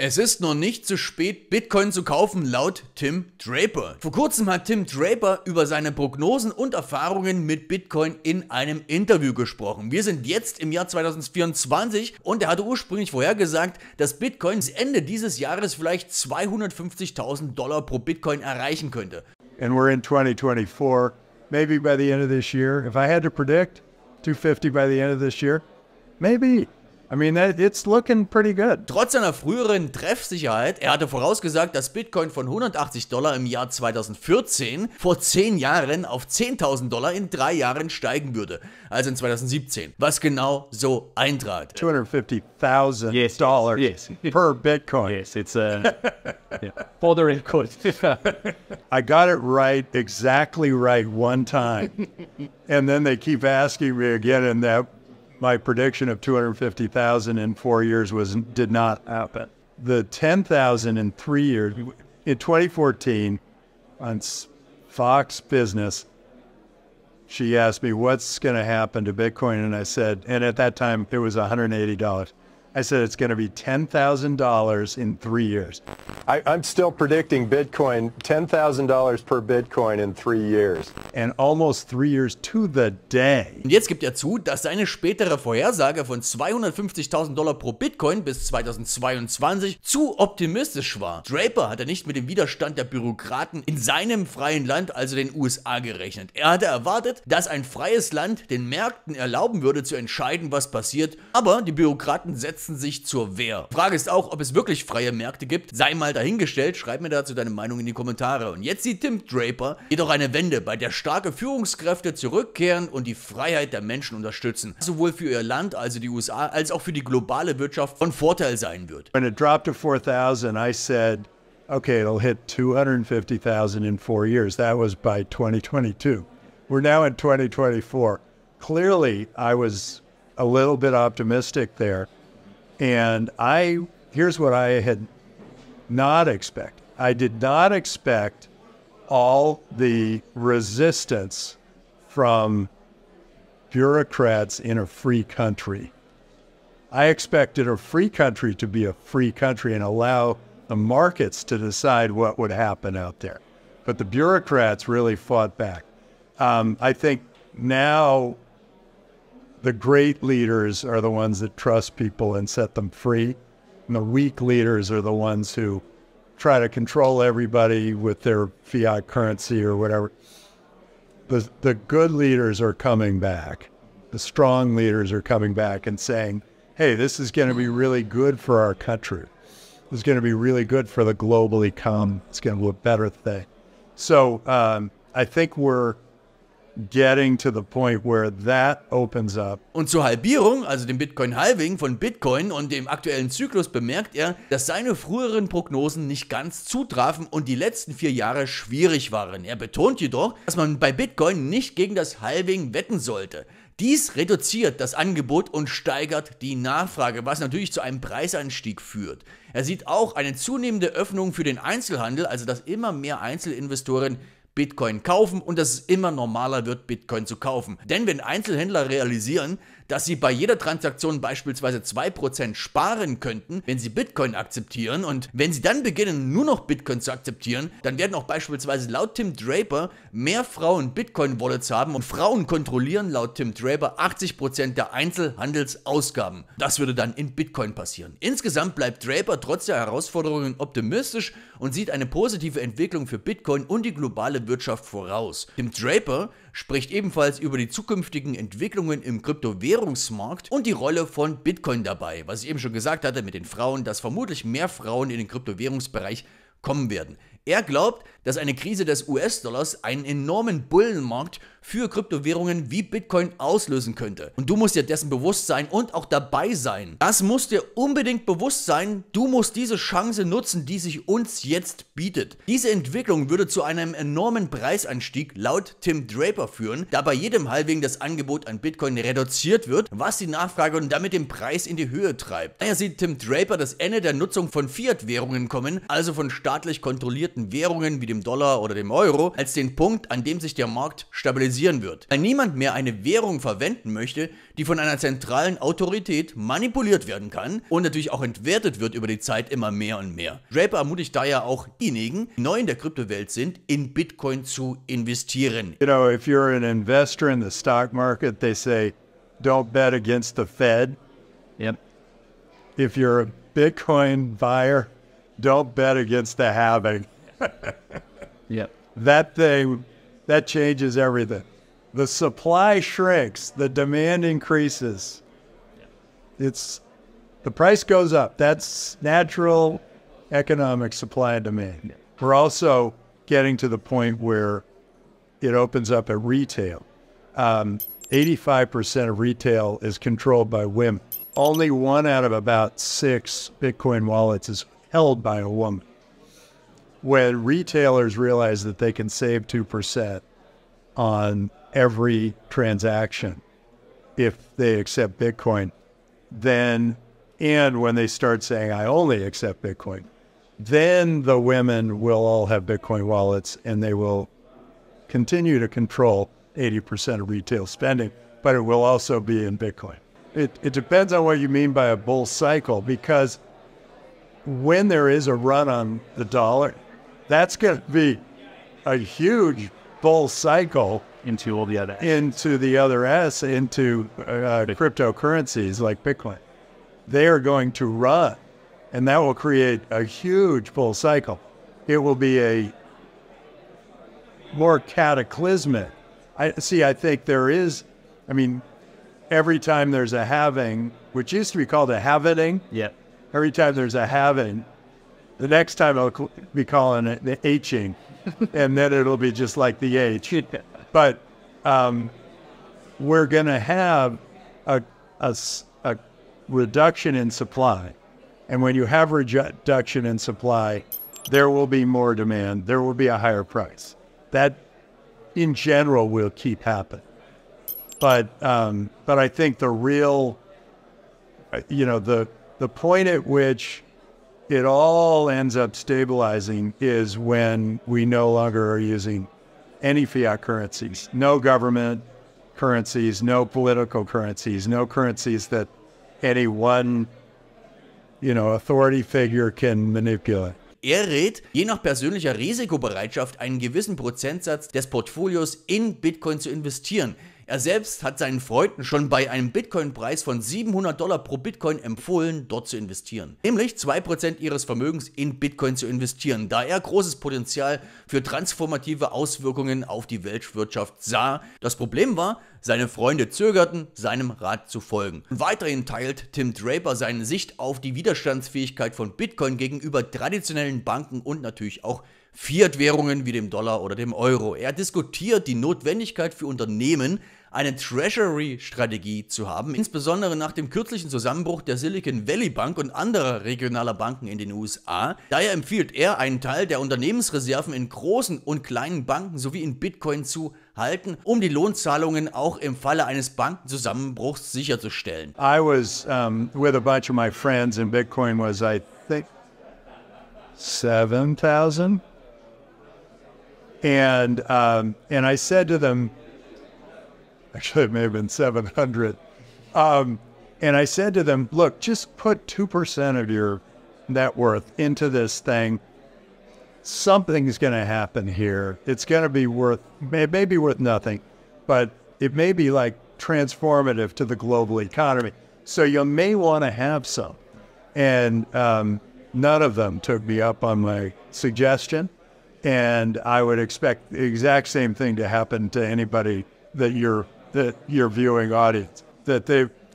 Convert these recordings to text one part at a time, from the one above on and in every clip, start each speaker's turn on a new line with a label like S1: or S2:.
S1: Es ist noch nicht zu spät, Bitcoin zu kaufen, laut Tim Draper. Vor kurzem hat Tim Draper über seine Prognosen und Erfahrungen mit Bitcoin in einem Interview gesprochen. Wir sind jetzt im Jahr 2024 und er hatte ursprünglich vorhergesagt, dass Bitcoin bis Ende dieses Jahres vielleicht $250.000 pro Bitcoin erreichen könnte.
S2: And we're in 2024, maybe by the end of this year. If I had to predict 250 by the end of this year, maybe. I mean, it's looking pretty good.
S1: Trotz seiner früheren Treffsicherheit, er hatte vorausgesagt, dass Bitcoin von $180 im Jahr 2014 vor 10 Jahren auf $10.000 in 3 Jahren steigen würde, also in 2017, was genau so eintrat.
S2: $250,000
S3: yes.
S2: per Bitcoin.
S3: Yes, it's yeah. For the record.
S2: I got it right, exactly right one time. And then they keep asking me again, and that my prediction of 250,000 in 4 years did not happen. The 10,000 in 3 years, in 2014, on Fox Business, she asked me, what's going to happen to Bitcoin? And I said, and at that time it was $180. I said, it's going to be $10,000 in 3 years.
S4: I'm still predicting Bitcoin, $10,000 per Bitcoin in 3 years.
S2: And almost 3 years to the day.
S1: Und jetzt gibt er zu, dass seine spätere Vorhersage von $250.000 pro Bitcoin bis 2022 zu optimistisch war. Draper hatte nicht mit dem Widerstand der Bürokraten in seinem freien Land, also den USA, gerechnet. Er hatte erwartet, dass ein freies Land den Märkten erlauben würde, zu entscheiden, was passiert, aber die Bürokraten setzten sich zur Wehr. Frage ist auch, ob es wirklich freie Märkte gibt. Sei mal dahingestellt, schreib mir dazu deine Meinung in die Kommentare. Und jetzt sieht Tim Draper jedoch eine Wende, bei der starke Führungskräfte zurückkehren und die Freiheit der Menschen unterstützen. Sowohl für ihr Land, also die USA, als auch für die globale Wirtschaft von Vorteil sein wird.
S2: When it dropped to 4,000, I said, okay, it'll hit 250,000 in 4 years. That was by 2022. We're now in 2024. Clearly, I was a little bit optimistic there. And here's what I had not expected. I did not expect all the resistance from bureaucrats in a free country. I expected a free country to be a free country and allow the markets to decide what would happen out there. But the bureaucrats really fought back. I think now the great leaders are the ones that trust people and set them free. And the weak leaders are the ones who try to control everybody with their fiat currency or whatever. The good leaders are coming back. The strong leaders are coming back and saying, hey, this is going to be really good for our country. This is going to be really good for the global economy. It's going to be a better thing. So I think we're getting to the point where that opens up.
S1: Und zur Halbierung, also dem Bitcoin-Halving von Bitcoin und dem aktuellen Zyklus, bemerkt er, dass seine früheren Prognosen nicht ganz zutrafen und die letzten 4 Jahre schwierig waren. Er betont jedoch, dass man bei Bitcoin nicht gegen das Halving wetten sollte. Dies reduziert das Angebot und steigert die Nachfrage, was natürlich zu einem Preisanstieg führt. Er sieht auch eine zunehmende Öffnung für den Einzelhandel, also dass immer mehr Einzelinvestoren Bitcoin kaufen und dass es immer normaler wird, Bitcoin zu kaufen. Denn wenn Einzelhändler realisieren, dass sie bei jeder Transaktion beispielsweise 2% sparen könnten, wenn sie Bitcoin akzeptieren, und wenn sie dann beginnen, nur noch Bitcoin zu akzeptieren, dann werden auch beispielsweise laut Tim Draper mehr Frauen Bitcoin-Wallets haben, und Frauen kontrollieren laut Tim Draper 80% der Einzelhandelsausgaben. Das würde dann in Bitcoin passieren. Insgesamt bleibt Draper trotz der Herausforderungen optimistisch und sieht eine positive Entwicklung für Bitcoin und die globale Wirtschaft voraus. Tim Draper spricht ebenfalls über die zukünftigen Entwicklungen im Kryptowährungsmarkt und die Rolle von Bitcoin dabei, was ich eben schon gesagt hatte mit den Frauen, dass vermutlich mehr Frauen in den Kryptowährungsbereich kommen werden. Er glaubt, dass eine Krise des US-Dollars einen enormen Bullenmarkt für Kryptowährungen wie Bitcoin auslösen könnte. Und du musst dir dessen bewusst sein und auch dabei sein. Das muss dir unbedingt bewusst sein. Du musst diese Chance nutzen, die sich uns jetzt bietet. Diese Entwicklung würde zu einem enormen Preisanstieg laut Tim Draper führen, da bei jedem Halving das Angebot an Bitcoin reduziert wird, was die Nachfrage und damit den Preis in die Höhe treibt. Daher sieht Tim Draper das Ende der Nutzung von Fiat-Währungen kommen, also von Staaten staatlich kontrollierten Währungen wie dem Dollar oder dem Euro als den Punkt, an dem sich der Markt stabilisieren wird. Weil niemand mehr eine Währung verwenden möchte, die von einer zentralen Autorität manipuliert werden kann und natürlich auch entwertet wird über die Zeit immer mehr und mehr. Draper ermutigt daher auch diejenigen, die neu in der Kryptowelt sind, in Bitcoin zu investieren.
S2: You know, if you're an investor in the stock market, they say, don't bet against the Fed.
S3: Yep.
S2: If you're a Bitcoin buyer, don't bet against the halving.
S3: Yep.
S2: That changes everything. The supply shrinks, the demand increases. The price goes up. That's natural economic supply and demand. We're also getting to the point where it opens up at retail. 85% of retail is controlled by women. Only 1 out of about 6 Bitcoin wallets is held by a woman. When retailers realize that they can save 2% on every transaction if they accept Bitcoin, then, and when they start saying, I only accept Bitcoin, then the women will all have Bitcoin wallets and they will continue to control 80% of retail spending, but it will also be in Bitcoin. It depends on what you mean by a bull cycle, because when there is a run on the dollar, that's going to be a huge bull cycle
S3: Into all the other.
S2: into cryptocurrencies like Bitcoin. They are going to run, and that will create a huge bull cycle. It will be a more cataclysmic. I think there is, every time there's a halving, which used to be called a halvening,
S3: Yep.
S2: every time there's a halving, the next time I'll be calling it the Hing, and then it'll be just like the H. But we're going to have a reduction in supply. And when you have reduction in supply, there will be more demand. There will be a higher price. That, in general, will keep happening. But I think the real, the point at which it all ends up stabilizing is when we no longer are using any fiat currencies, no government currencies, no political currencies, no currencies that any one, authority figure can manipulate.
S1: Er rät, je nach persönlicher Risikobereitschaft einen gewissen Prozentsatz des Portfolios in Bitcoin zu investieren. Er selbst hat seinen Freunden schon bei einem Bitcoin-Preis von $700 pro Bitcoin empfohlen, dort zu investieren. Nämlich 2% ihres Vermögens in Bitcoin zu investieren, da er großes Potenzial für transformative Auswirkungen auf die Weltwirtschaft sah. Das Problem war, seine Freunde zögerten, seinem Rat zu folgen. Weiterhin teilt Tim Draper seine Sicht auf die Widerstandsfähigkeit von Bitcoin gegenüber traditionellen Banken und natürlich auch Fiat-Währungen wie dem Dollar oder dem Euro. Er diskutiert die Notwendigkeit für Unternehmen, eine Treasury-Strategie zu haben, insbesondere nach dem kürzlichen Zusammenbruch der Silicon Valley Bank und anderer regionaler Banken in den USA. Daher empfiehlt er, einen Teil der Unternehmensreserven in großen und kleinen Banken sowie in Bitcoin zu halten, um die Lohnzahlungen auch im Falle eines Bankenzusammenbruchs sicherzustellen.
S2: I was with a bunch of my friends, and Bitcoin was, I think, 7,000. And I said to them, actually it may have been 700. And I said to them, look, just put 2% of your net worth into this thing. Something's going to happen here. It's going to be it may be worth nothing, but it may be like transformative to the global economy. So you may want to have some. And none of them took me up on my suggestion. And I would expect the exact same thing to happen to anybody that your viewing audience. That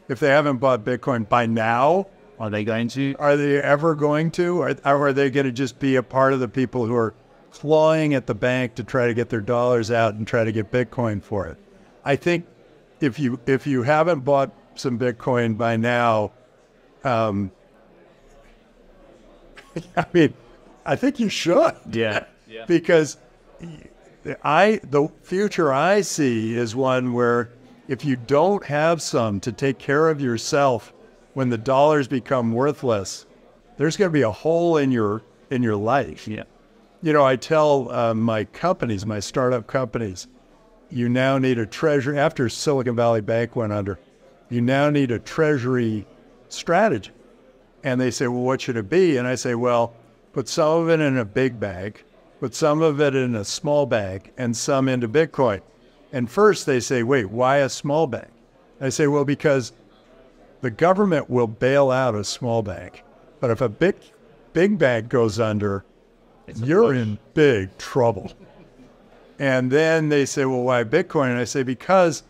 S2: if they haven't bought Bitcoin by now,
S3: Are they going to?
S2: are they ever going to? Or are they going to just be a part of the people who are clawing at the bank to try to get their dollars out and try to get Bitcoin for it? I think if you haven't bought some Bitcoin by now, I think you should.
S3: Yeah.
S2: Because the future I see is one where if you don't have some to take care of yourself when the dollars become worthless, there's going to be a hole in your in your life.
S3: Yeah.
S2: You know, I tell my companies, my startup companies, you now need a treasury. After Silicon Valley Bank went under, you now need a treasury strategy. And they say, well, what should it be? And I say, well, put some of it in a big bag, put some of it in a small bag, and some into Bitcoin. And first they say, wait, why a small bag? I say, well, because the government will bail out a small bag. But if a big bag goes under, you're in big trouble. And then they say, well, why Bitcoin? And I say, because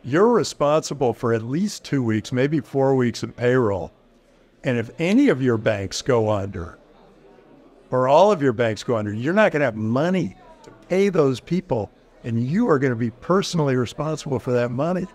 S2: you're responsible for at least 2 weeks, maybe 4 weeks of payroll. And if any of your banks go under, or all of your banks go under, you're not going to have money to pay those people. And you are going to be personally responsible for that money.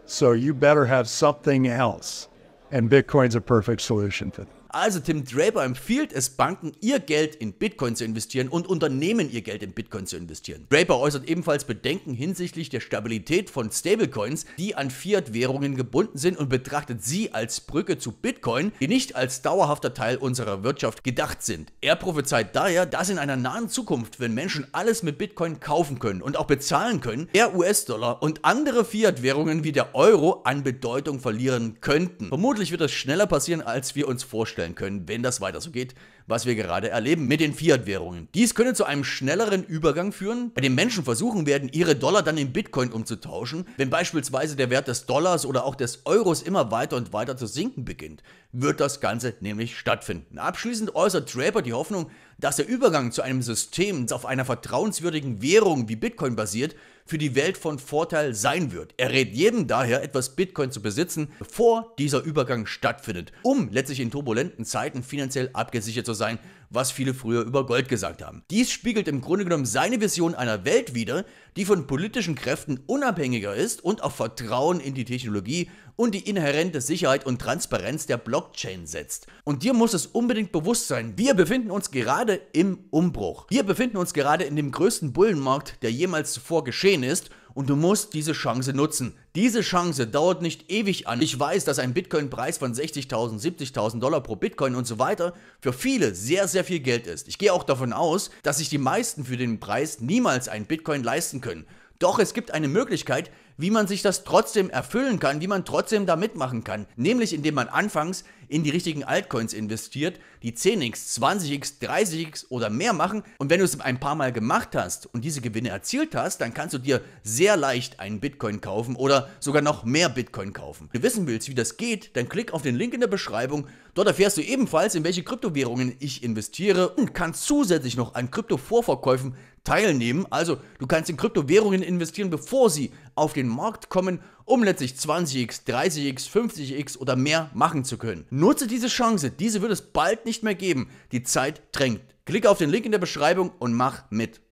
S2: So you better have something else. And Bitcoin's a perfect solution for that.
S1: Also Tim Draper empfiehlt es Banken, ihr Geld in Bitcoin zu investieren und Unternehmen ihr Geld in Bitcoin zu investieren. Draper äußert ebenfalls Bedenken hinsichtlich der Stabilität von Stablecoins, die an Fiat-Währungen gebunden sind, und betrachtet sie als Brücke zu Bitcoin, die nicht als dauerhafter Teil unserer Wirtschaft gedacht sind. Er prophezeit daher, dass in einer nahen Zukunft, wenn Menschen alles mit Bitcoin kaufen können und auch bezahlen können, der US-Dollar und andere Fiat-Währungen wie der Euro an Bedeutung verlieren könnten. Vermutlich wird das schneller passieren, als wir uns vorstellen können, wenn das weiter so geht, was wir gerade erleben mit den Fiat-Währungen. Dies könnte zu einem schnelleren Übergang führen, bei dem Menschen versuchen werden, ihre Dollar dann in Bitcoin umzutauschen. Wenn beispielsweise der Wert des Dollars oder auch des Euros immer weiter und weiter zu sinken beginnt, wird das Ganze nämlich stattfinden. Abschließend äußert Draper die Hoffnung, dass der Übergang zu einem System, das auf einer vertrauenswürdigen Währung wie Bitcoin basiert, für die Welt von Vorteil sein wird. Er rät jedem daher, etwas Bitcoin zu besitzen, bevor dieser Übergang stattfindet, um letztlich in turbulenten Zeiten finanziell abgesichert zu sein, was viele früher über Gold gesagt haben. Dies spiegelt im Grunde genommen seine Vision einer Welt wider, die von politischen Kräften unabhängiger ist und auf Vertrauen in die Technologie und die inhärente Sicherheit und Transparenz der Blockchain setzt. Und dir muss es unbedingt bewusst sein, wir befinden uns gerade im Umbruch. Wir befinden uns gerade in dem größten Bullenmarkt, der jemals zuvor geschehen ist, und du musst diese Chance nutzen. Diese Chance dauert nicht ewig an. Ich weiß, dass ein Bitcoin-Preis von 60.000, 70.000 Dollar pro Bitcoin und so weiter für viele sehr, sehr viel Geld ist. Ich gehe auch davon aus, dass sich die meisten für den Preis niemals ein Bitcoin leisten können. Doch es gibt eine Möglichkeit, wie man sich das trotzdem erfüllen kann, wie man trotzdem da mitmachen kann. Nämlich indem man anfangs in die richtigen Altcoins investiert, die 10x, 20x, 30x oder mehr machen. Und wenn du es ein paar Mal gemacht hast und diese Gewinne erzielt hast, dann kannst du dir sehr leicht einen Bitcoin kaufen oder sogar noch mehr Bitcoin kaufen. Wenn du wissen willst, wie das geht, dann klick auf den Link in der Beschreibung. Dort erfährst du ebenfalls, in welche Kryptowährungen ich investiere und kannst zusätzlich noch an Krypto-Vorverkäufen teilnehmen. Also du kannst in Kryptowährungen investieren, bevor sie auf den Markt kommen, um letztlich 20x, 30x, 50x oder mehr machen zu können. Nutze diese Chance, diese wird es bald nicht mehr geben. Die Zeit drängt. Klicke auf den Link in der Beschreibung und mach mit.